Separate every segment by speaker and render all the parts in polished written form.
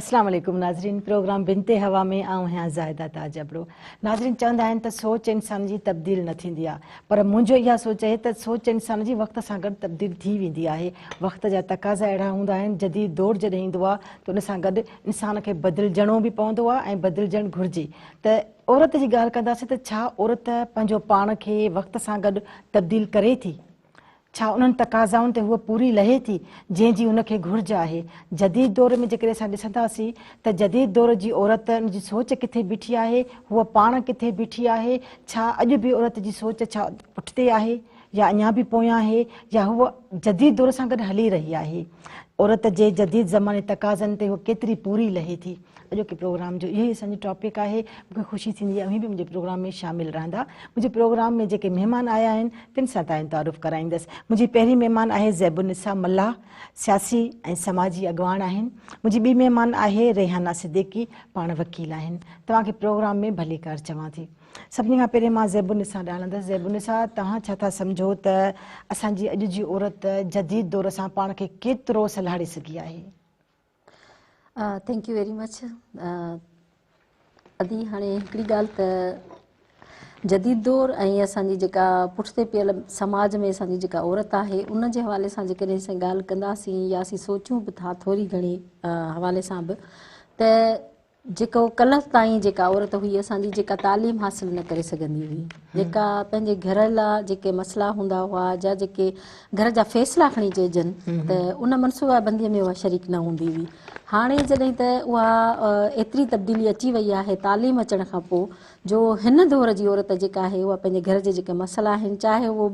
Speaker 1: अस्सलाम वालेकुम नाज़रीन, प्रोग्राम बिनते हवा में आऊं हैं ज़ाहिदा ताजबरो। नाज़रीन चवंदा आहिनि त सोच इंसान जी तब्दील न थींदी आहे, पर मुंहिंजो इहा सोच आहे त सोच इंसान जी वक़्त सां गॾु तब्दील थी वेंदी आहे। वक़्त जा तक़ाज़ा अहिड़ा हूंदा आहिनि, जदीद दौर जॾहिं ईंदो आहे त उन सां गॾु इंसान खे बदिलजणो बि पवंदो आहे ऐं बदिलजणु घुरिजे। त औरत जी ॻाल्हि कंदासीं त छा औरत पंहिंजो पाण खे वक़्त सां गॾु तब्दील करे थी? छा उन्हनि तक़ाज़ाउनि ते हूअ पूरी लहे थी जंहिंजी उनखे घुरिज आहे? जदीद दौर में जेकॾहिं असां ॾिसंदासीं त जदीद दौर जी औरत उनजी सोच किथे बीठी आहे, हूअ पाण किथे बीठी आहे? छा अॼु बि औरत जी सोच छा पुठिते आहे या अञा बि पोयां आहे, या हूअ जदीद दौर सां गॾु हली रही आहे? औरत जे जदीद ज़माने तक़ाज़नि ते हूअ केतिरी पूरी लहे थी? अॼोके प्रोग्राम जो इहो ई असांजो टॉपिक आहे। मूंखे ख़ुशी थींदी आहे उहे बि मुंहिंजे प्रोग्राम में शामिलु रहंदा। मुंहिंजे प्रोग्राम में जेके महिमान आया आहिनि तिन सां तव्हांजो तारुफ़ कराईंदसि। मुंहिंजी पहिरीं महिमान आहे ज़ैबुनिसा मल्लाह, सियासी ऐं समाजी अॻवान आहिनि। मुंहिंजी ॿी महिमान आहे रेहाना सिद्दीकी, पाण वकील आहिनि। तव्हांखे प्रोग्राम में भली कार चवां थी। सभिनी खां पहिरीं मां ज़ैबुनिसा ॼाणंदसि। ज़ैबुनिसा, तव्हां छा था सम्झो त असांजी अॼु जी औरत जदीद दौर सां पाण खे केतिरो सलाहे सघी आहे?
Speaker 2: Thank you very much. अदी हाणे हिकिड़ी ॻाल्हि त जदीद दौर ऐं असांजी जेका पुठिते पियल समाज में असांजी जेका औरत आहे उन जे हवाले सां जेकॾहिं असां ॻाल्हि कंदासीं या असीं सोचूं बि था थोरी घणी हवाले सां बि, त जेको कल्ह ताईं जेका औरत हुई असांजी जेका तालीम हासिल न करे सघंदी हुई, जेका पंहिंजे घर लाइ जेके मसइला हूंदा हुआ या जेके घर जा फ़ैसिला खणी चइजनि त उन मनसूबाबंदीअ में उहा शरीक न हूंदी हुई। हाणे जॾहिं त उहा एतिरी तब्दीली अची वई आहे तालीम अचण खां पोइ, जो हिन दौर जी औरत जेका आहे उहा पंहिंजे घर जे जेके मसइला आहिनि, चाहे उहो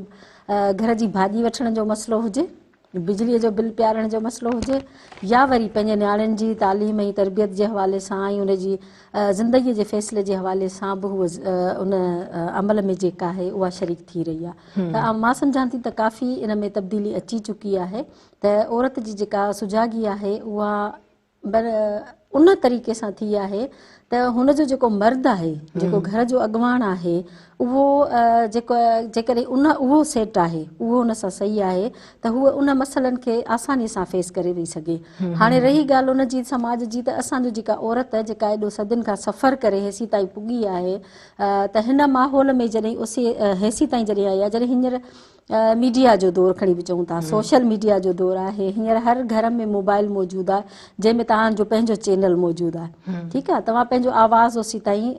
Speaker 2: घर जी भाॼी वठण जो मसइलो हुजे, बिजलीअ जो बिल पियारण जो मसइलो हुजे, या वरी पंहिंजे नियाणियुनि जी तालीम ऐं तरबियत जे हवाले सां ऐं उनजी ज़िंदगीअ जे फ़ैसिले जे हवाले सां बि उहा उन अमल में जेका आहे उहा शरीक थी रही आहे। त मां सम्झां थी त काफ़ी इन में तब्दीली अची चुकी आहे त औरत जी जेका सुजागी आहे उहा उन तरीक़े सां थी आहे त हुनजो जेको मर्द आहे, जेको घर जो अॻवान आहे, उहो जेकॾहिं उहो सेट आहे, उहो उन सां सही आहे त हूअ उन मसइलनि खे आसानी सां फेस करे वेही सघे। हाणे रही ॻाल्हि उन जी समाज जी, त असांजो जेका औरत जेका एॾो सदियुनि खां सफ़र करे हेसी ताईं पुॻी आहे, त हिन माहौल में जॾहिं हेसी ताईं जॾहिं आई आहे, जॾहिं हींअर मीडिया जो दौरु खणी बि चऊं था, सोशल मीडिया जो दौरु आहे, हींअर हर घर में मोबाइल मौजूदु आहे जंहिंमें तव्हांजो पंहिंजो चैनल मौजूदु आहे। ठीकु आहे, तव्हां पंहिंजो आवाज़ ओसी ताईं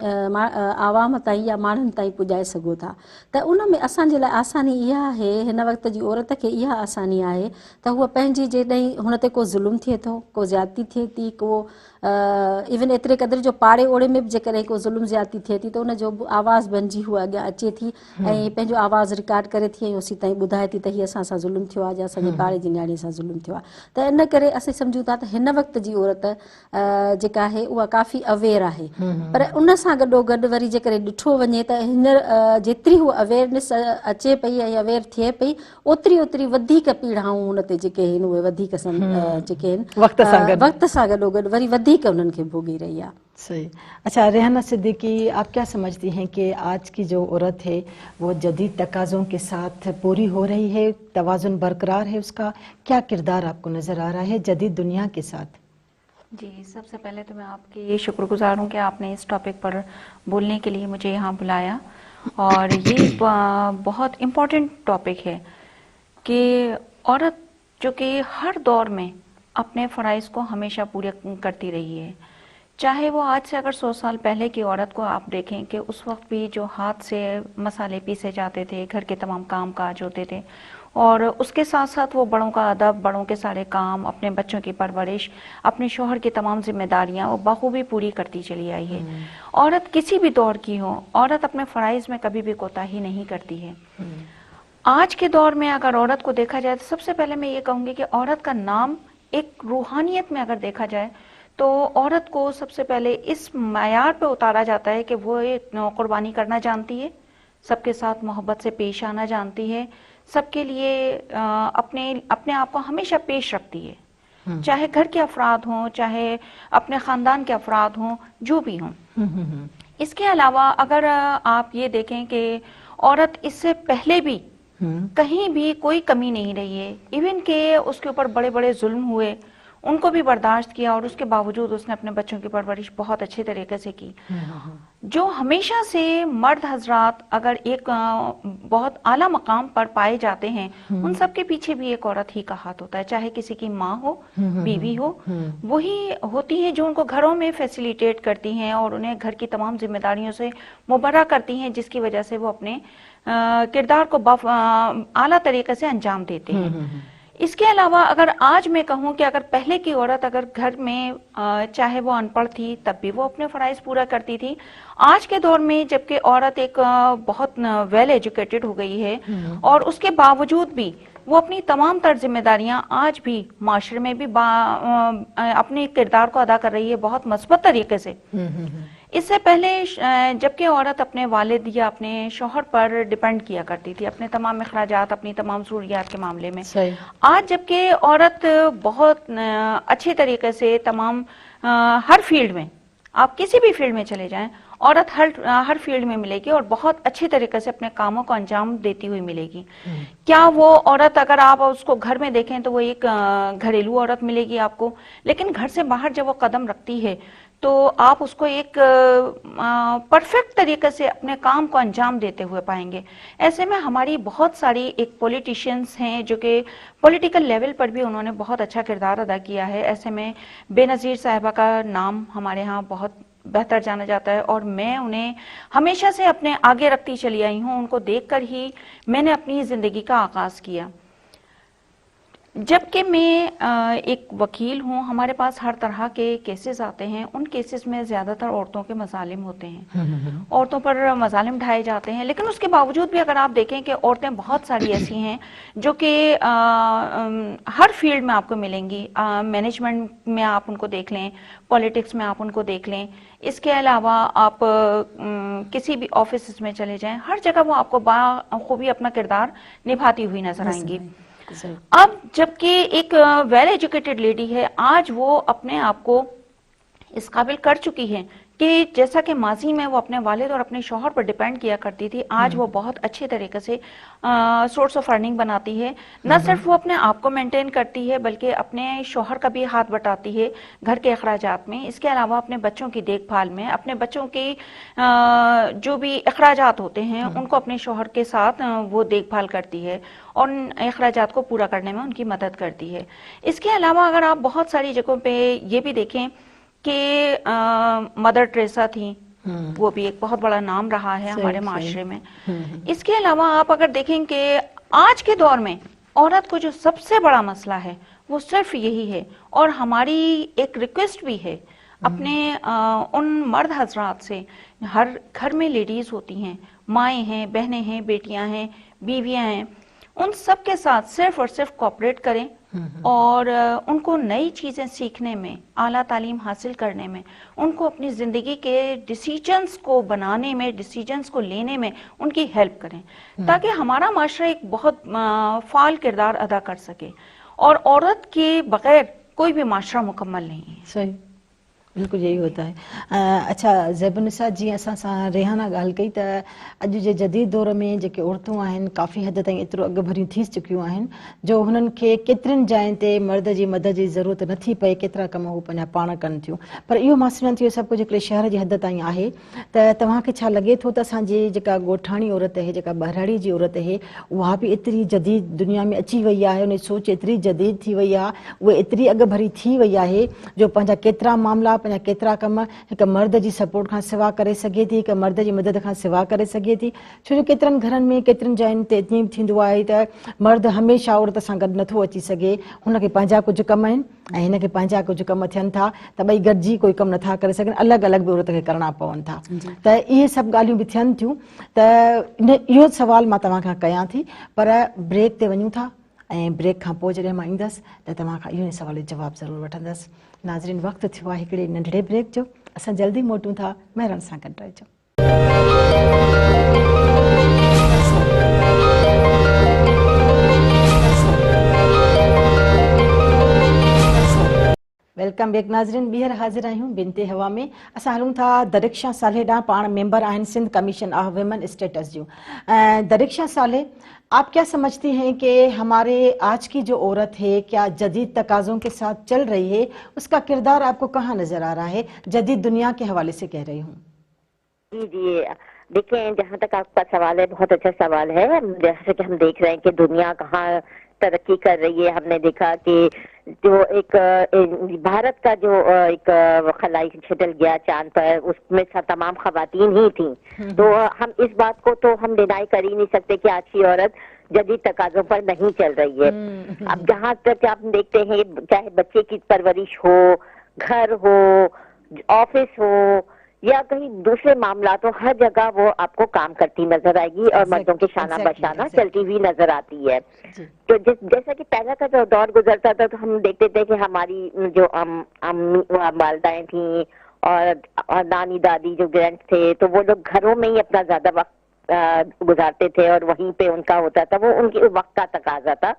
Speaker 2: आवाम ताईं या माण्हुनि ताईं पुॼाए सघो था। त उन में असांजे लाइ आसानी इहा आहे, हिन वक़्त जी औरत खे इहा आसानी आहे त हूअ पंहिंजी जॾहिं हुन ते को ज़ुल्म थिए थो, को ज़्यादती थिए थी, को इवन एतिरे क़दुरु जो पाड़े ओड़े में बि जेकॾहिं को ज़ुल्म ज़्यादती थिए थी त उनजो आवाज़ बणिजी हूअ अॻियां अचे थी ऐं पंहिंजो आवाज़ रिकॉर्ड करे थी ऐं ओसी ताईं ॿुधाए थी त हीअ असां सां ज़ुल्म थियो आहे या असांजे पाड़े जी नियाणी सां ज़ुल्म थियो आहे। त इन करे असीं सम्झूं था त हिन वक़्त जी औरत जेका आहे उहा काफ़ी अवेयर आहे। पर उन सां गॾोगॾु वरी जेकॾहिं ॾिठो वञे त हींअर जेतिरी हूअ अवेयरनेस अचे पई ऐं अवेयर थिए पई, ओतिरी वधीक पीड़ाऊं हुन ते जेके आहिनि उहे वधीक जेके आहिनि वक़्त सां गॾोगॾु वरी वधीक उन्हनि खे भोगी रही आहे।
Speaker 1: सही। अच्छा रेहाना सिद्दीकी, आप क्या समझती हैं कि आज की जो औरत है वो जदीद तकाज़ों के साथ पूरी हो रही है, तवाज़ुन बरकरार है उसका? क्या किरदार आपको नज़र आ रहा है जदीद दुनिया के साथ?
Speaker 3: जी, सबसे पहले तो मैं आपकी शुक्रगुजार हूँ कि आपने इस टॉपिक पर बोलने के लिए मुझे यहाँ बुलाया, और ये बहुत इम्पोर्टेंट टॉपिक है कि औरत जो कि हर दौर में अपने फ़राइज़ को हमेशा पूरे करती रही है। चाहे वो आज से अगर 100 साल पहले की औरत को आप देखें कि उस वक्त भी जो हाथ से मसाले पीसे जाते थे, घर के तमाम काम काज होते थे, और उसके साथ साथ वो बड़ों का अदब, बड़ों के सारे काम, अपने बच्चों की परवरिश, अपने शोहर की तमाम जिम्मेदारियां वो बखूबी पूरी करती चली आई है। औरत किसी भी दौर की हो, औरत अपने फ़राइज़ में कभी भी कोताही नहीं करती है। आज के दौर में अगर औरत को देखा जाए तो सबसे पहले मैं ये कहूँगी कि औरत का नाम एक रूहानियत में अगर देखा जाए तो औरत को सबसे पहले इस मयार पे उतारा जाता है कि वो एक कुर्बानी करना जानती है, सबके साथ मोहब्बत से पेश आना जानती है, सबके लिए अपने आप को हमेशा पेश रखती है, चाहे घर के अफराद हों, चाहे अपने ख़ानदान के अफराद हों, जो भी हों। इसके अलावा अगर आप ये देखें कि औरत इससे पहले भी कहीं भी कोई कमी नहीं रही है, इवन के उसके ऊपर बड़े बड़े जुल्म हुए, उनको भी बर्दाश्त किया और उसके बावजूद उसने अपने बच्चों की परवरिश बहुत अच्छे तरीके से की। जो हमेशा से मर्द हजरात अगर एक बहुत आला मकाम पर पाए जाते हैं, उन सब के पीछे भी एक औरत ही का हाथ होता है, चाहे किसी की माँ हो, बीवी हो, वही होती है जो उनको घरों में फैसिलिटेट करती हैं और उन्हें घर की तमाम जिम्मेदारियों से मुबर्रा करती हैं, जिसकी वजह से वो अपने किरदार को आला तरीके से अंजाम देते हैं। इसके अलावा अगर आज मैं कहूं कि अगर पहले की औरत अगर घर में चाहे वो अनपढ़ थी तब भी वो अपने फराइज पूरा करती थी, आज के दौर में जबकि औरत एक बहुत वेल एजुकेटेड हो गई है और उसके बावजूद भी वो अपनी तमाम तर जिम्मेदारियां आज भी माशरे में भी अपने किरदार को अदा कर रही है बहुत मस्बत तरीके से। इससे पहले जबकि औरत अपने वालिद या अपने शौहर पर डिपेंड किया करती थी अपने तमाम अखराजात, अपनी तमाम ज़रूरियात के मामले में, आज जबकि औरत बहुत अच्छे तरीके से तमाम हर फील्ड में, आप किसी भी फील्ड में चले जाएं, औरत हर फील्ड में मिलेगी और बहुत अच्छे तरीके से अपने कामों को अंजाम देती हुई मिलेगी। क्या वो औरत अगर आप उसको घर में देखें तो वो एक घरेलू औरत मिलेगी आपको, लेकिन घर से बाहर जब वो कदम रखती है तो आप उसको एक परफेक्ट तरीके से अपने काम को अंजाम देते हुए पाएंगे। ऐसे में हमारी बहुत सारी एक पॉलिटिशियंस हैं जो कि पॉलिटिकल लेवल पर भी उन्होंने बहुत अच्छा किरदार अदा किया है। ऐसे में बेनज़ीर साहिबा का नाम हमारे यहाँ बहुत बेहतर जाना जाता है और मैं उन्हें हमेशा से अपने आगे रखती चली आई हूँ। उनको देखकर ही मैंने अपनी ज़िंदगी का आगाज़ किया। जबकि मैं एक वकील हूँ, हमारे पास हर तरह के केसेस आते हैं, उन केसेस में ज़्यादातर औरतों के मजालिम होते हैं, औरतों पर मजालिम ढाए जाते हैं, लेकिन उसके बावजूद भी अगर आप देखें कि औरतें बहुत सारी ऐसी हैं जो कि हर फील्ड में आपको मिलेंगी। मैनेजमेंट में आप उनको देख लें, पॉलिटिक्स में आप उनको देख लें, इसके अलावा आप किसी भी ऑफिस में चले जाएं, हर जगह वो आपको बाखूबी अपना किरदार निभाती हुई नजर आएंगी। अब जबकि एक वेल एजुकेटेड लेडी है, आज वो अपने आप को इस काबिल कर चुकी है कि जैसा कि माजी में वो अपने वालिद और अपने शौहर पर डिपेंड किया करती थी, आज वो बहुत अच्छे तरीके से सोर्स ऑफ अर्निंग बनाती है। न सिर्फ वो अपने आप को मेंटेन करती है बल्कि अपने शौहर का भी हाथ बटाती है घर के अखराजात में। इसके अलावा अपने बच्चों की देखभाल में, अपने बच्चों के जो भी अखराजात होते हैं उनको अपने शौहर के साथ वो देखभाल करती है और उन अखराजात को पूरा करने में उनकी मदद करती है। इसके अलावा अगर आप बहुत सारी जगहों पे ये भी देखें कि मदर टेरेसा थी, वो भी एक बहुत बड़ा नाम रहा है हमारे माशरे में। इसके अलावा आप अगर देखें कि आज के दौर में औरत को जो सबसे बड़ा मसला है वो सिर्फ यही है, और हमारी एक रिक्वेस्ट भी है अपने उन मर्द हजरात से, हर घर में लेडीज होती हैं, माएँ हैं, बहनें हैं, बेटियां हैं, बीवियां हैं, उन सब के साथ सिर्फ और सिर्फ कोऑपरेट करें और उनको नई चीजें सीखने में, आला तालीम हासिल करने में, उनको अपनी जिंदगी के डिसीजंस को बनाने में, डिसीजंस को लेने में उनकी हेल्प करें, ताकि हमारा माशरा एक बहुत फाल किरदार अदा कर सके। और औरत के बगैर कोई भी माशरा मुकम्मल नहीं है।
Speaker 1: सही, बिल्कुल यही होता है। अच्छा ज़ैबुनिसा, जी असां सां रेहाना ॻाल्हि कई त अॼु जे जदीद दौर में जेके औरतूं आहिनि काफ़ी हद ताईं एतिरो अॻु भरियूं थी चुकियूं आहिनि जो हुननि खे केतिरनि जायुनि ते मर्द जी मदद जी ज़रूरत नथी पए, केतिरा कम हू पंहिंजा पाण कनि थियूं। पर इहो मां सम्झां थी सभु कुझु हिकिड़े शहर जी हद ताईं आहे। त तव्हांखे छा लॻे थो त असांजी जेका ॻोठाणी औरत आहे, जेका ॿाहिराड़ी जी औरत आहे, उहा बि एतिरी जदीद दुनिया में अची वई आहे, उन जी सोच एतिरी जदीद थी वई आहे, उहा एतिरी अॻु भरी थी वई आहे जो पंहिंजा केतिरा मामला, पंहिंजा केतिरा कम हिकु मर्द जी सपोर्ट खां सिवा करे सघे थी, हिकु मर्द जी मदद खां सिवा करे सघे थी। छो जो केतिरनि घरनि में, केतिरनि जायुनि ते इतनी थींदो आहे त मर्द हमेशह औरत सां गॾु नथो अची सघे, हुनखे पंहिंजा कुझु कम आहिनि ऐं हिनखे पंहिंजा कुझु कम थियनि था त ॿई गॾिजी कोई कमु नथा करे सघनि, अलॻि अलॻि बि औरत खे करणा पवनि था। त इहे सभु ॻाल्हियूं बि थियनि थियूं। त इहो सवाल मां तव्हां खां कयां थी, पर ब्रेक ते वञूं था ऐं ब्रेक खां पोइ जॾहिं मां ईंदसि त तव्हां खां इहो सवाल जो जवाबु ज़रूरु वठंदसि। नाज़रीन, वक़्तु थियो आहे हिकिड़े नंढड़े ब्रेक जो, असां जल्दी मोटूं था, महिरबानी सां गॾु रहिजो। वेलकम बैक नाज़रीन। ॿीहर हाज़िर आहियूं बिनते हवा में। असां हलूं था दरिक्षा साले ॾांहुं। पाण मेंबर आहिनि Sindh commission of women status जूं। दरिक्षा साले, आप क्या समझती हैं कि हमारे आज की जो औरत है क्या जदीद तकाज़ों के साथ चल रही है? उसका किरदार आपको कहाँ नज़र आ रहा है? जदीद दुनिया के हवाले से कह रही हूँ।
Speaker 4: जी जी, देखिए जहाँ तक आपका सवाल है, बहुत अच्छा सवाल है। जैसे कि हम देख रहे हैं कि दुनिया कहाँ तरक्की कर रही है। हमने देखा कि जो एक भारत का जो एक खलाई शटल गया चांद पर, उसमें तमाम खवातीन ही थी। तो हम इस बात को तो हम डिनाई कर ही नहीं सकते कि आज की औरत जदीद तकाजों पर नहीं चल रही है। अब जहाँ तक आप देखते हैं, चाहे बच्चे की परवरिश हो, घर हो, ऑफिस हो या कहीं दूसरे मामला, तो हर जगह वो आपको काम करती नजर आएगी और मर्दों के शाना बशाना चलती हुई नजर आती है। तो जैसा कि पहला का जो दौर गुजरता था, तो हम देखते थे कि हमारी जो वालदाएं थी और नानी दादी जो ग्रैंड थे, तो वो लोग घरों में ही अपना ज्यादा वक्त गुजारते थे और वहीं पे उनका होता था, वो उनके वक्त का तकाजा था।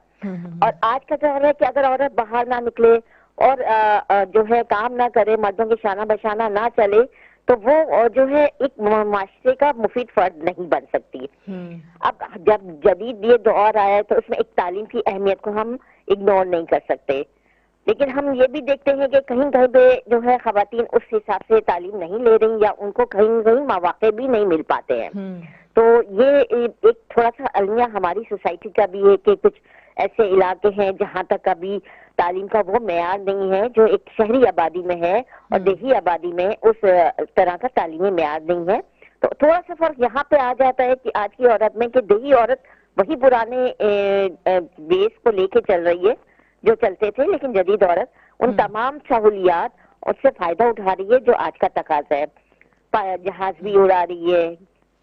Speaker 4: और आज का दौर है कि अगर औरत बाहर ना निकले और जो है काम ना करे, मर्दों के शाना बशाना ना चले, तो वो जो है एक माशरे का मुफीद फर्द नहीं बन सकती। अब जब जदीद ये दौर आया है, तो उसमें एक तालीम की अहमियत को हम इग्नोर नहीं कर सकते। लेकिन हम ये भी देखते हैं कि कहीं कहीं पे जो है खवातीन उस हिसाब से तालीम नहीं ले रही, या उनको कहीं कहीं मौके भी नहीं मिल पाते हैं। तो ये एक थोड़ा सा अलमिया हमारी सोसाइटी का भी है कि कुछ ऐसे इलाके हैं जहाँ तक अभी तालीम का वो मेयार नहीं है जो एक शहरी आबादी में है, और देही आबादी में उस तरह का तालीमी मेयार नहीं है। तो थोड़ा सा फर्क यहाँ पे आ जाता है कि आज की औरत में कि देही औरत वही पुराने बेस को लेके चल रही है जो चलते थे, लेकिन जदीद औरत उन तमाम सहूलियात उससे फायदा उठा रही है जो आज का तकाजा है। जहाज भी उड़ा रही है,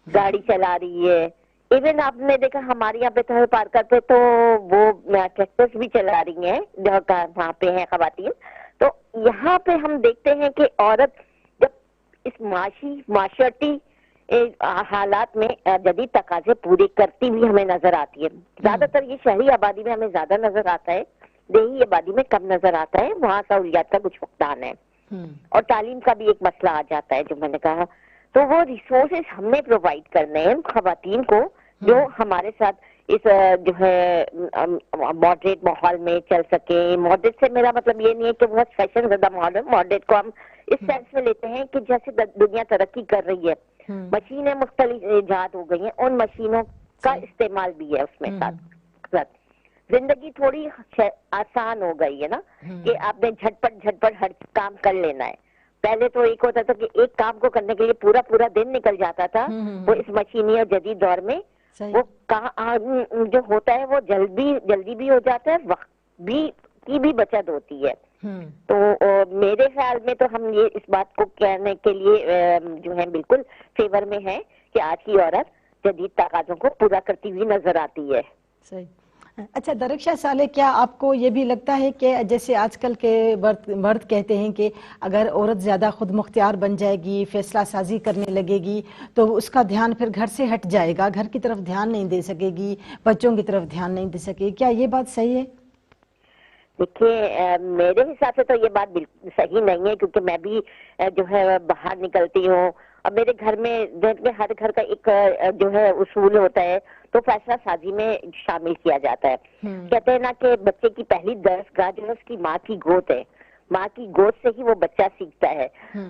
Speaker 4: गाड़ी चला रही है, इवन आपने देखा हमारे यहाँ पे तो पार्कर पे तो वो ट्रैक्टर्स भी चला रही हैं वहाँ पे हैं खवातीन। तो यहाँ पे हम देखते हैं कि औरत जब इस माशरती हालात में जदीद तकाजे पूरे करती हुई हमें नजर आती है। ज्यादातर ये शहरी आबादी में हमें ज्यादा नजर आता है, देही आबादी में कम नजर आता है। वहाँ सहूलियात का कुछ फुकदान है और तालीम का भी एक मसला आ जाता है जो मैंने कहा। तो वो रिसोर्सेज हमने प्रोवाइड करने हैं खवातीन को जो हमारे साथ इस जो है मॉडरेट माहौल में चल सके। मॉडरेट से मेरा मतलब ये नहीं है कि बहुत फैशन ज़्यादा माहौल है। मॉडरेट को हम इस सेंस में लेते हैं कि जैसे दुनिया तरक्की कर रही है, मशीनें मुख्तलिफ ईजाद हो गई हैं, उन मशीनों का इस्तेमाल भी है उसमें साथ। जिंदगी थोड़ी आसान हो गई है ना कि आपने झटपट हर काम कर लेना है। पहले तो एक होता था कि एक काम को करने के लिए पूरा दिन निकल जाता था। वो इस मशीनी और जदीद दौर में वो जो होता है वो जल्दी भी हो जाता है, वक्त भी की भी बचत होती है। तो मेरे ख्याल में तो हम ये इस बात को कहने के लिए जो है बिल्कुल फेवर में है कि आज की औरत जदीद तकाज़ों को पूरा करती हुई नजर आती है।
Speaker 1: सही। अच्छा दरिक्षा साले, क्या आपको ये भी लगता है कि जैसे आजकल के मर्द कहते हैं कि अगर औरत ज़्यादा खुद मुख्तियार बन जाएगी, फैसला साजी करने लगेगी, तो उसका ध्यान फिर घर से हट जाएगा, घर की तरफ ध्यान नहीं दे सकेगी, बच्चों की तरफ ध्यान नहीं दे सकेगी? क्या ये बात सही है?
Speaker 4: देखिए मेरे हिसाब से तो ये बात बिल्कुल सही नहीं है, क्योंकि मैं भी जो है बाहर निकलती हूँ और मेरे घर में हर घर का एक जो है उसूल होता है, तो फैसला साजी में शामिल किया जाता है। कहते हैं ना कि बच्चे की पहली दरसगाह जो है उसकी माँ की गोद है, माँ की गोद से ही वो बच्चा सीखता है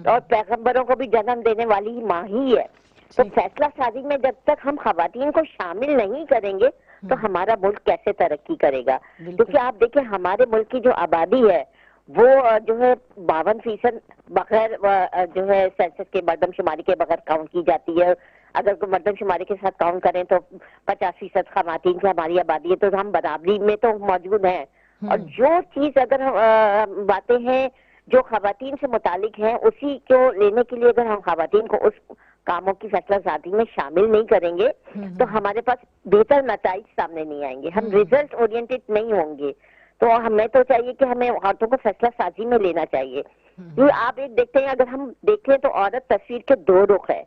Speaker 4: और पैगंबरों को भी जन्म देने वाली माँ ही है। तो फैसला साजी में जब तक हम खवातीन को शामिल नहीं करेंगे तो हमारा मुल्क कैसे तरक्की करेगा? क्योंकि आप देखिए हमारे मुल्क की जो आबादी है वो जो है 52% बगैर जो है सेंसस के मर्दमशुमारी के बगैर काउंट की जाती है। अगर कोई मर्दमशुमारी के साथ काउंट करें तो 50% खवातीन की हमारी आबादी है, तो हम बराबरी में तो मौजूद हैं। और जो चीज अगर बातें हैं जो खवातीन से मुतालिक हैं, उसी को लेने के लिए अगर हम खवातीन को उस कामों की फैसला साजी में शामिल नहीं करेंगे तो हमारे पास बेहतर नताइज सामने नहीं आएंगे, हम रिजल्ट ओरिएंटेड नहीं होंगे। तो हमें तो चाहिए कि हमें औरतों को फैसला साजी में लेना चाहिए। तो आप एक देखते हैं, अगर हम देखें तो औरत तस्वीर के दो रुख है।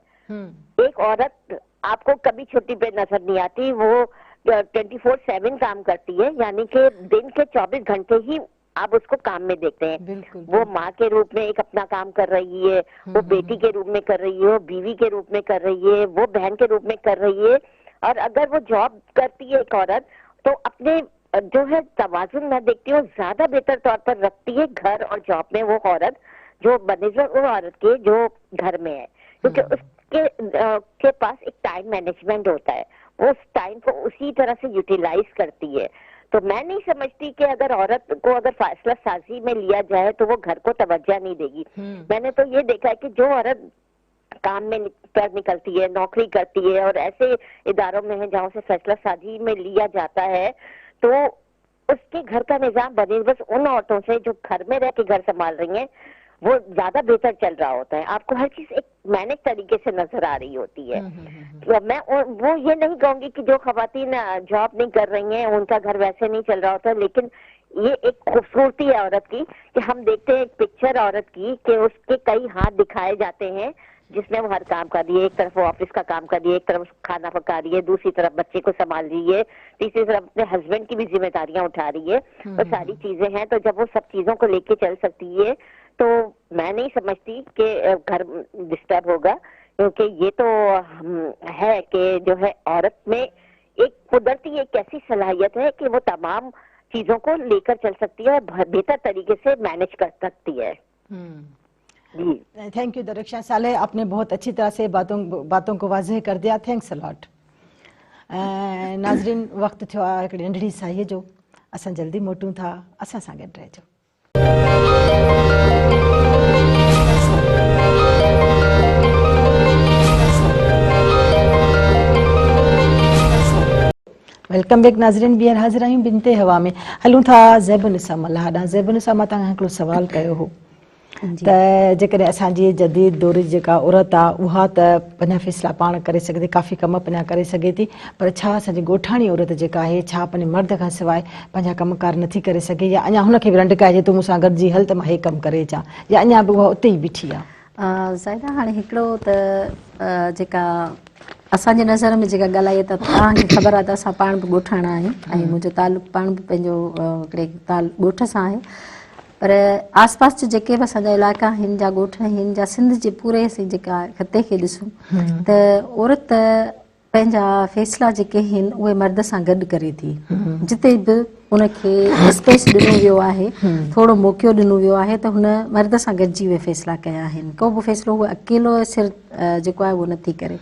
Speaker 4: एक औरत आपको कभी छुट्टी पे नजर नहीं आती, वो 24/7 काम करती है, यानी कि दिन के 24 घंटे ही आप उसको काम में देखते हैं।
Speaker 1: बिल्कुल
Speaker 4: वो माँ के रूप में एक अपना काम कर रही है, वो बेटी के रूप में कर रही है, वो बीवी के रूप में कर रही है, वो बहन के रूप में कर रही है। और अगर वो जॉब करती है एक औरत तो अपने जो है तवाजुन मैं देखती हूँ ज्यादा बेहतर तौर पर रखती है घर और जॉब में वो औरत जो बनिस्बत वो औरत के जो घर में है, क्योंकि उसके के पास एक टाइम मैनेजमेंट होता है, वो उस टाइम को उसी तरह से यूटिलाइज करती है। तो मैं नहीं समझती कि अगर औरत को अगर फैसला साजी में लिया जाए तो वो घर को तवज्जो नहीं देगी। मैंने तो ये देखा है कि जो औरत काम में पर निकलती है, नौकरी करती है और ऐसे इदारों में है जहाँ से फैसला साजी में लिया जाता है, तो उसके घर का निजाम बनिस्बत उन औरतों से जो घर में रह के घर संभाल रही हैं वो ज्यादा बेहतर चल रहा होता है। आपको हर चीज एक मैनेज तरीके से नजर आ रही होती है। तो मैं वो ये नहीं कहूंगी कि जो खवातीन जॉब नहीं कर रही हैं उनका घर वैसे नहीं चल रहा होता, लेकिन ये एक खूबसूरती है औरत की कि हम देखते हैं एक पिक्चर औरत की कि उसके कई हाथ दिखाए जाते हैं जिसमें वो हर काम कर रही है। एक तरफ वो ऑफिस का काम कर रही है, एक तरफ खाना पका रही है, दूसरी तरफ बच्चे को संभाल रही है, तीसरी तरफ अपने हस्बैंड की भी जिम्मेदारियां उठा रही है। तो सारी चीजें हैं, तो जब वो सब चीजों को लेके चल सकती है तो मैं नहीं समझती कि घर डिस्टर्ब होगा, क्योंकि ये तो है कि जो है औरत में एक कुदरती एक ऐसी सलाहियत है कि वो तमाम चीजों को लेकर चल सकती है और बेहतर तरीके से मैनेज कर सकती है। जी
Speaker 1: थैंक यू दरिक्षा साले, आपने बहुत अच्छी तरह से बातों को वाज़ह कर दिया। Thanks a lot. नाज़रीन, वक्त थियो आहे हिकिड़ी नंढड़ी साईअ जो, असां जल्दी मोटूं था, असां सां गॾु रहिजो। वेलकम बैक नाज़रीन, ॿीहर हाज़िर आहियूं बिनते हवा में। हलूं था ज़ैबुनिसा मल्हा ॾांहुं। ज़ैबुनिसा, मां तव्हां हिकिड़ो सवाल कयो हो त जेकॾहिं असांजी जदीद दौर जी जेका औरत आहे उहा त पंहिंजा फ़ैसिला पाण करे सघे थी, काफ़ी कम पंहिंजा करे सघे थी, पर छा असांजी ॻोठाणी औरत जेका आहे छा पंहिंजे मर्द खां सवाइ पंहिंजा कमकार नथी करे सघे, या अञा हुनखे बि रंडकाइजे तूं मूंसां गॾिजी हल त मां हे कमु करे अचां, या अञा बि उहा उते ई बीठी आहे?
Speaker 2: ज़ाहिदा, हाणे हिकिड़ो त जेका असांजे नज़र में जेका ॻाल्हाए त तव्हांखे ख़बर आहे त असां पाण बि ॻोठाणा आहियूं ऐं मुंहिंजो तालुक़ु पाण बि पंहिंजो हिकिड़े ॻोठ सां आहे, पर आसपास जा जेके बि असांजा इलाइक़ा आहिनि, जा ॻोठ आहिनि, जा सिंध जे पूरे जेका ख़िते खे ॾिसूं त औरत पंहिंजा फ़ैसिला जेके आहिनि उहे मर्द सां गॾु करे थी। जिते बि उनखे स्पेस ॾिनो वियो आहे, थोरो मौक़ो ॾिनो वियो आहे त हुन मर्द सां गॾिजी उहे फ़ैसिला कया आहिनि। को बि फ़ैसिलो उहो अकेलो सिर जेको आहे उहो नथी करे।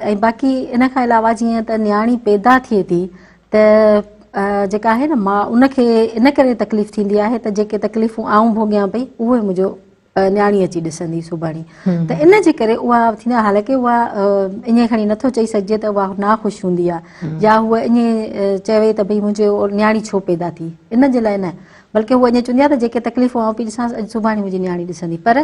Speaker 2: ऐं बाक़ी इन खां अलावा जीअं त न्याणी पैदा थिए थी त जेका आहे न मां उनखे इन करे तकलीफ़ थींदी आहे त जेके तकलीफ़ूं आऊं भोॻियां पई उहे मुंहिंजो न्याणी अची ॾिसंदी सुभाणे, त इन जे करे उहा थींदी आहे। हालांकि उहा ईअं खणी नथो चई सघिजे त उहा नाख़ुशि हूंदी आहे या उहा ईअं चवे त भई मुंहिंजो न्याणी छो पैदा थी, इन जे लाइ न, बल्कि उहा ईअं चवंदी आहे त जेके तकलीफ़ूं आऊं पई ॾिसां सुभाणे मुंहिंजी न्याणी ॾिसंदी। पर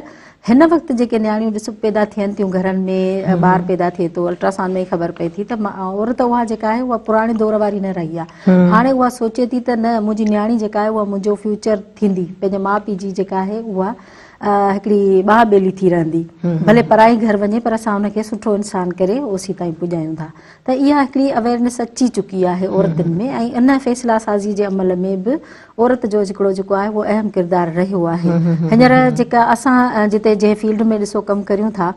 Speaker 2: हिन वक़्तु जेके न्याणियूं पैदा थियनि थियूं घरनि में, ॿार पैदा थिए थो, अल्ट्रासाउंड में ख़बर पए थी त औरत उहा जेका आहे उहा पुराणे दौर वारी न रही आहे। हाणे उहा सोचे थी त न, मुंहिंजी न्याणी जेका आहे उहा मुंहिंजो फ्यूचर थींदी, पंहिंजे माउ पीउ जी जेका आहे उहा हिकिड़ी ॿाह ॿेली थी रहंदी, भले पराई घर वञे पर असां हुनखे सुठो इंसान करे ओसी ताईं पुॼायूं था। त इहा हिकिड़ी अवेयरनेस अची चुकी आहे औरतुनि में, ऐं इन फ़ैसिला साज़ी जे अमल में बि औरत जो हिकिड़ो जेको आहे उहो अहम किरदारु रहियो आहे। हींअर जेका असां जिते जंहिं फील्ड में ॾिसो कमु करियूं था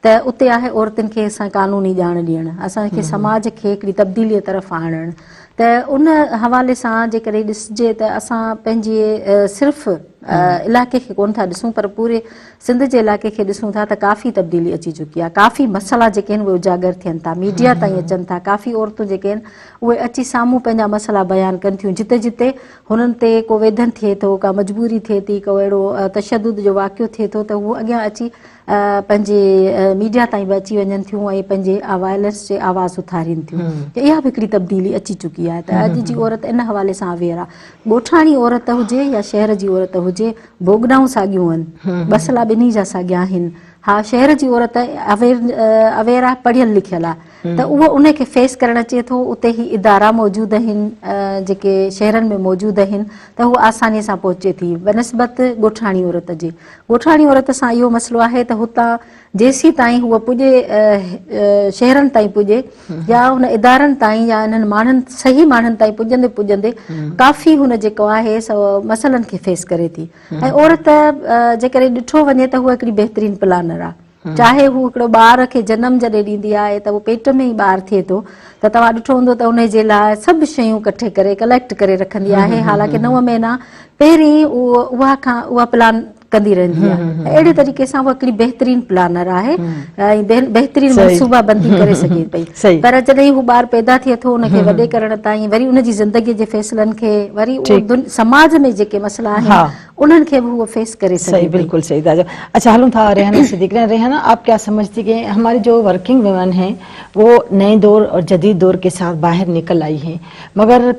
Speaker 2: त उते आहे औरतुनि खे असां कानूनी ॼाण ॾियणु, असांखे समाज खे हिकिड़ी तब्दीलीअ तरफ़ आणणु। त उन हवाले सां जेकॾहिं ॾिसजे त असां पंहिंजे सिर्फ़ु इलाइक़े खे कोन था ॾिसूं पर पूरे सिंध जे इलाइक़े खे ॾिसूं था त काफ़ी तब्दीली अची चुकी आहे। काफ़ी मसइला जेके आहिनि उहे उजागर थियनि था, मीडिया ताईं अचनि था, काफ़ी औरतूं जेके आहिनि उहे अची साम्हूं पंहिंजा मसइला बयानु कनि थियूं। जिते जिते हुननि ते को वेधन थिए थो, का मजबूरी थिए थी, को अहिड़ो तशदुद जो वाक़ियो थिए थो त उहे अॻियां अची पंहिंजे मीडिया ताईं बि अची वञनि थियूं ऐं पंहिंजे वायलेंस जे आवाज़ उथारीनि थियूं। त इहा बि हिकिड़ी तब्दीली अची चुकी आहे। त अॼु जी औरत इन हवाले सां अवेयर आहे। ॻोठाणी औरत हुजे या शहर जी औरत हुजे, भोगनाऊं साॻियूं आहिनि, मसइला ॿिन्ही जा साॻिया आहिनि। हा, शहर जी औरत अवेयर आहे, पढ़ियल लिखियल आहे, त उहो उनखे फेस करणु अचे थो। उते ई इदारा मौजूदु आहिनि जेके शहरनि में मौजूदु आहिनि, त उहो आसानीअ सां पहुचे थी बनस्बत ॻोठाणी औरत जे। ॻोठाणी औरत सां इहो मसइलो आहे त हुतां जेसी ताईं हूअ पुॼे शहरनि ताईं पुॼे या हुन इदारनि ताईं या इन्हनि माण्हुनि सही माण्हुनि ताईं पुॼंदे पुॼंदे काफ़ी हुन जेको आहे सो मसइलनि खे फेस करे थी। ऐं औरत जेकॾहिं ॾिठो वञे त हूअ हिकिड़ी बहितरीनु प्लानर आहे। चाहे हू हिकिड़ो ॿार खे जनम जॾहिं ॾींदी आहे त उहो पेट में ई ॿारु थिए थो त तव्हां ॾिठो हूंदो त उन जे लाइ सभु शयूं कठे करे कलेक्ट करे रखंदी आहे। हालांकि 9 महीना पहिरीं उहा प्लान कंदी रहंदी आहे। अहिड़े तरीक़े सां उहा हिकिड़ी बहितरीनु प्लानर आहे ऐं बहितरीनु मनसूबा बंदी करे सघे पई। पर जॾहिं हू ॿारु पैदा थिए थो उनखे वॾे करण ताईं वरी उनजी ज़िंदगीअ जे फ़ैसिलनि खे वरी समाज में जेके मसइला आहिनि उन्हनि खे भी वो फेस करे सके।
Speaker 1: सही, बिल्कुल सही ताजा। अच्छा हलूं था रेहाना सिद्दीक। रेहाना, आप क्या समझती कि हमारी जो वर्किंग वुमेन हैं वो नए दौर और जदीद दौर के साथ बाहर निकल आई हैं, मगर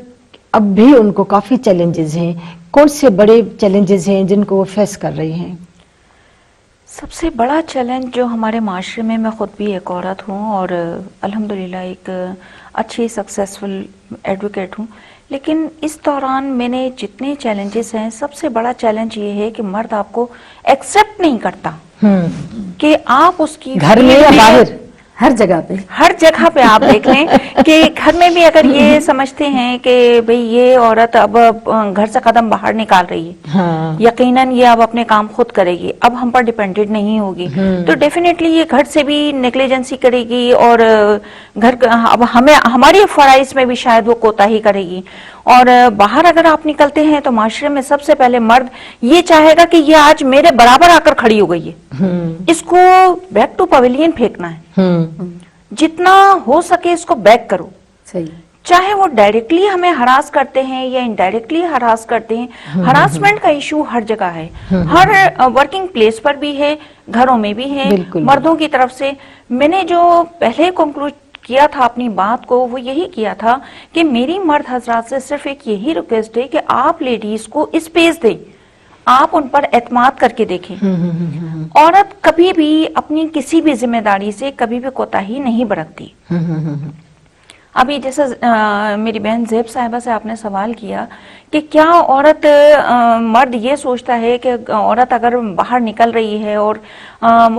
Speaker 1: अब भी उनको काफ़ी चैलेंजेस हैं। कौन से बड़े चैलेंजेस हैं जिनको वो फेस कर रही हैं?
Speaker 3: सबसे बड़ा चैलेंज जो हमारे माशरे में, मैं खुद भी एक औरत हूँ और अल्हम्दुलिल्लाह एक अच्छी सक्सेसफुल एडवोकेट हूँ, लेकिन इस दौरान मैंने जितने चैलेंजेस हैं, सबसे बड़ा चैलेंज ये है कि मर्द आपको एक्सेप्ट नहीं करता कि आप उसकी
Speaker 1: घर में या बाहर,
Speaker 3: हर जगह पे आप देख लें कि घर में भी अगर ये समझते हैं कि भाई ये औरत अब घर से कदम बाहर निकाल रही है, यकीनन ये अब अपने काम खुद करेगी, अब हम पर डिपेंडेंट नहीं होगी, तो डेफिनेटली ये घर से भी नेग्लिजेंसी करेगी और घर अब हमारी फराइज में भी शायद वो कोताही करेगी। और बाहर अगर आप निकलते हैं तो माशरे में सबसे पहले मर्द ये चाहेगा कि ये आज मेरे बराबर आकर खड़ी हो गई है, इसको बैक टू पवेलियन फेंकना है, जितना हो सके इसको बैक करो।
Speaker 2: सही।
Speaker 3: चाहे वो डायरेक्टली हमें हरास करते हैं या इनडायरेक्टली हरास करते हैं, हरासमेंट का इशू हर जगह है, हर वर्किंग प्लेस पर भी है, घरों में भी है, मर्दों की तरफ से। मैंने जो पहले कंक्लूड किया था अपनी बात को, वो यही किया था कि मेरी मर्द हजरात से सिर्फ एक यही रिक्वेस्ट है कि आप लेडीज को स्पेस दें, आप उन पर एतमाद करके देखें। औरत कभी भी अपनी किसी भी जिम्मेदारी से कभी भी कोताही नहीं बरतती। अभी जैसे मेरी बहन ज़ेब साहिबा से आपने सवाल किया कि क्या औरत मर्द ये सोचता है कि औरत अगर बाहर निकल रही है और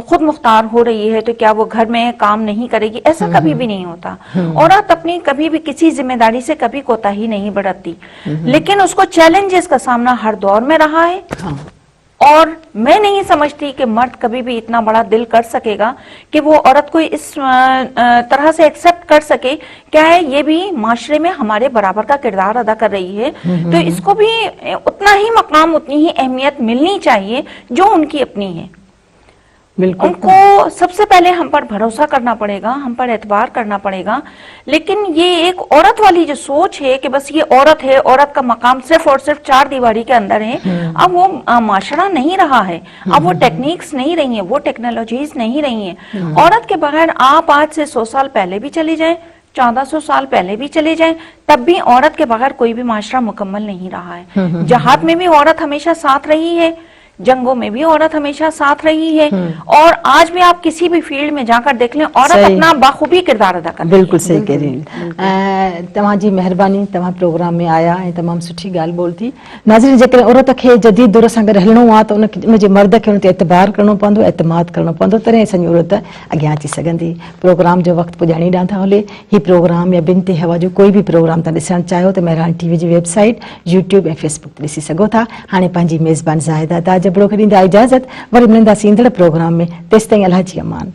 Speaker 3: खुद मुख्तार हो रही है तो क्या वो घर में काम नहीं करेगी? ऐसा कभी भी नहीं होता। औरत अपनी कभी भी किसी जिम्मेदारी से कभी कोताही नहीं बरतती, लेकिन उसको चैलेंजेस का सामना हर दौर में रहा है। और मैं नहीं समझती कि मर्द कभी भी इतना बड़ा दिल कर सकेगा कि वो औरत को इस तरह से एक्सेप्ट कर सके। क्या है, ये भी माशरे में हमारे बराबर का किरदार अदा कर रही है, तो इसको भी उतना ही मकाम, उतनी ही अहमियत मिलनी चाहिए जो उनकी अपनी है। उनको सबसे पहले हम पर भरोसा करना पड़ेगा, हम पर एतबार करना पड़ेगा। लेकिन ये एक औरत वाली जो सोच है कि बस ये औरत है, औरत का मकाम सिर्फ और सिर्फ 4 दीवारी के अंदर है, अब वो माशरा नहीं रहा है, अब वो टेक्निक्स नहीं रही हैं, वो टेक्नोलॉजीज नहीं रही हैं। औरत के बगैर आप आज से 100 साल पहले भी चले जाएं, 1400 साल पहले भी चले जाएं, तब भी औरत के बगैर कोई भी माशरा मुकम्मल नहीं रहा है। जहाद में भी औरत हमेशा साथ रही है, जंगों में भी औरत हमेशा साथ रही है, और आज भी आप किसी भी फील्ड में जाकर देख लें, औरत अपना बाखूबी किरदार अदा कर।
Speaker 1: बिल्कुल सही कह रही हैं। तव्हांजी महिरबानी, तव्हां प्रोग्राम में आया ऐं तमामु सुठी ॻाल्हि ॿोली। नाज़रीन, जेकॾहिं औरत खे जदीद दौर सां गॾु हलणो आहे त उनजे मर्द खे उन ते एतबार करणो पवंदो, एतमाद करणो पवंदो, तॾहिं असांजी औरत अॻियां अची सघंदी। प्रोग्राम जो वक़्तु पुॼाणी ॾांहुं था हले। हीउ प्रोग्राम या बिनते हवा जो कोई बि प्रोग्राम तव्हां ॾिसणु चाहियो त महिरान टीवी जी वेबसाइट, यूट्यूब ऐं फेसबुक ते ॾिसी सघो था। हाणे पंहिंजी मेज़बान ज़ाहिदा ताजबड़ो खे ॾींदा इजाज़त, वरी मिलंदासीं ईंदड़ प्रोग्राम में। तेसिताईं अल्लाह जी अमान।